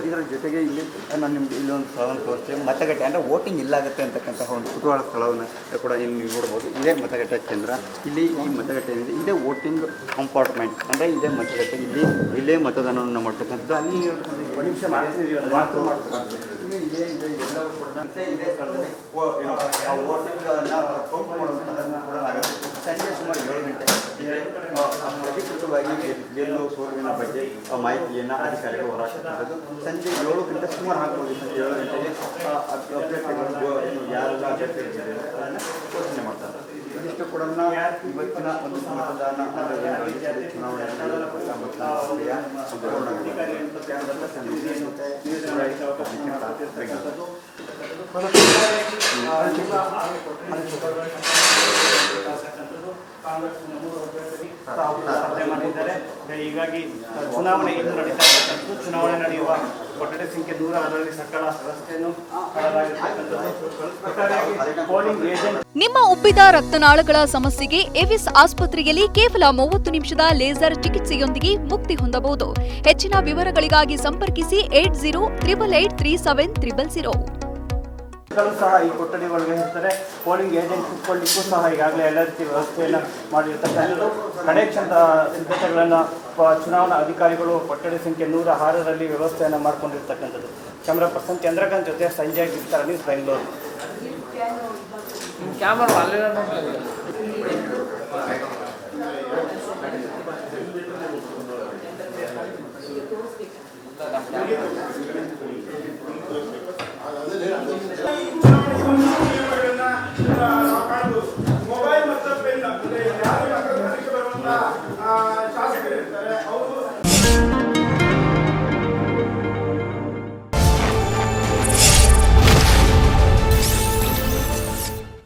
ಇದರ ಜೊತೆಗೆ ಇಲ್ಲಿ ನಾನು ನಿಮಗೆ ಇಲ್ಲೊಂದು ಸ್ಥಳವನ್ನು ತೋರಿಸ್ತೀನಿ. ಮತಗಟ್ಟೆ ಅಂದರೆ ವೋಟಿಂಗ್ ಇಲ್ಲಾಗುತ್ತೆ ಅಂತಕ್ಕಂತಹ ಒಂದು ಕುತೂಹಲ ಸ್ಥಳವನ್ನು ಕೂಡ ಇಲ್ಲಿ ನೀವು ನೋಡ್ಬೋದು. ಇದೇ ಮತಗಟ್ಟೆ ಕೇಂದ್ರ. ಇಲ್ಲಿ ಈ ಮತಗಟ್ಟೆ ಏನಿದೆ ಇದೇ ವೋಟಿಂಗ್ ಕಂಪಾರ್ಟ್ಮೆಂಟ್, ಅಂದರೆ ಇದೇ ಮತಗಟ್ಟೆ. ಇಲ್ಲೇ ಮತದಾನವನ್ನು ಮಾಡ್ತಕ್ಕಂಥದ್ದು. ಅಲ್ಲಿ ನಿಮಿಷ ಇದೇ ಎಲ್ಲವೂ ಕೂಡ ಇದೇ ಸ್ಥಳದಲ್ಲಿ ವೋಟಿಂಗನ್ನು ಕೌಂಟ್ ಮಾಡುವಂಥದ್ದನ್ನು ಕೂಡ ಆಗುತ್ತೆ. ಸಂಜೆ ಸುಮಾರು 7 ಗಂಟೆ ಅಧಿಕೃತವಾಗಿ ಗೆಲ್ಲುವ ಸೋಲಿನ ಬಗ್ಗೆ ಮಾಹಿತಿಯನ್ನು ಅಧಿಕಾರಿಗಳು ಹೊರಹಾಕುವಂಥದ್ದು. ಸಂಜೆ 7 ಸುಮಾರು ಹಾಕ್ಬೋದು. ಸಂಜೆ 7 ಗಂಟೆಗೆ ಅಭ್ಯರ್ಥಿಗಳು ಯಾರೆಲ್ಲ ಅಭ್ಯರ್ಥಿಗಳಿದ್ದಾರೆ ಅದನ್ನು ಘೋಷಣೆ ಮಾಡ್ತಾರೆ. ಇದಿಷ್ಟು ಕೂಡ ಇವತ್ತಿನ ಒಂದು ಮತದಾನ ಮಾಡಿದ್ದಾರೆ. ಹೀಗಾಗಿ ಚುನಾವಣೆ ಇದು ನಡೀತಾ ಇರತಕ್ಕಂಥದ್ದು. ಚುನಾವಣೆ ನಡೆಯುವ ಕೊಠಡಿ ಸಂಖ್ಯೆ 100 ಸಕಲ ವ್ಯವಸ್ಥೆಯನ್ನು ಪೋಲಿಂಗ್ ಏಜೆಂಟ್. ನಿಮ್ಮ ಉಬ್ಬಿದ ರಕ್ತನಾಳಗಳ ಸಮಸ್ಯೆಗೆ ಎವಿಸ್ ಆಸ್ಪತ್ರೆಯಲ್ಲಿ ಕೇವಲ 30 ನಿಮಿಷದ ಲೇಸರ್ ಚಿಕಿತ್ಸೆಯೊಂದಿಗೆ ಮುಕ್ತಿ ಹೊಂದಬಹುದು. ಹೆಚ್ಚಿನ ವಿವರಗಳಿಗಾಗಿ ಸಂಪರ್ಕಿಸಿ 8088837300. ಸಹ ಈ ಕೊಠಡಿ ಒಳಗೆ ಇರ್ತಾರೆ. ಪೋಲಿಂಗ್ ಏಜೆಂಟ್ ಕುತ್ಕೊಳ್ಳಿಕ್ಕೂ ಸಹ ಈಗಾಗಲೇ ಎಲ್ಲ ರೀತಿಯ ವ್ಯವಸ್ಥೆಯನ್ನು ಮಾಡಿರ್ತಕ್ಕಂಥದ್ದು. ಕಡೆ ಸಿದ್ಧತೆಗಳನ್ನು ಚುನಾವಣಾ ಅಧಿಕಾರಿಗಳು ಕೊಠಡಿ ಸಂಖ್ಯೆ 106ರಲ್ಲಿ ವ್ಯವಸ್ಥೆಯನ್ನು ಮಾಡಿಕೊಂಡಿರ್ತಕ್ಕಂಥದ್ದು. ಕ್ಯಾಮ್ರಾ ಪರ್ಸನ್ ಚಂದ್ರಕಾಂತ್ ಜೊತೆ ಸಂಜಯ್ ಗಿರ್ತಾರ, ನ್ಯೂಸ್ ಬೆಂಗಳೂರು. ಕ್ಯಾಮರಾ ಅಲ್ಲೇ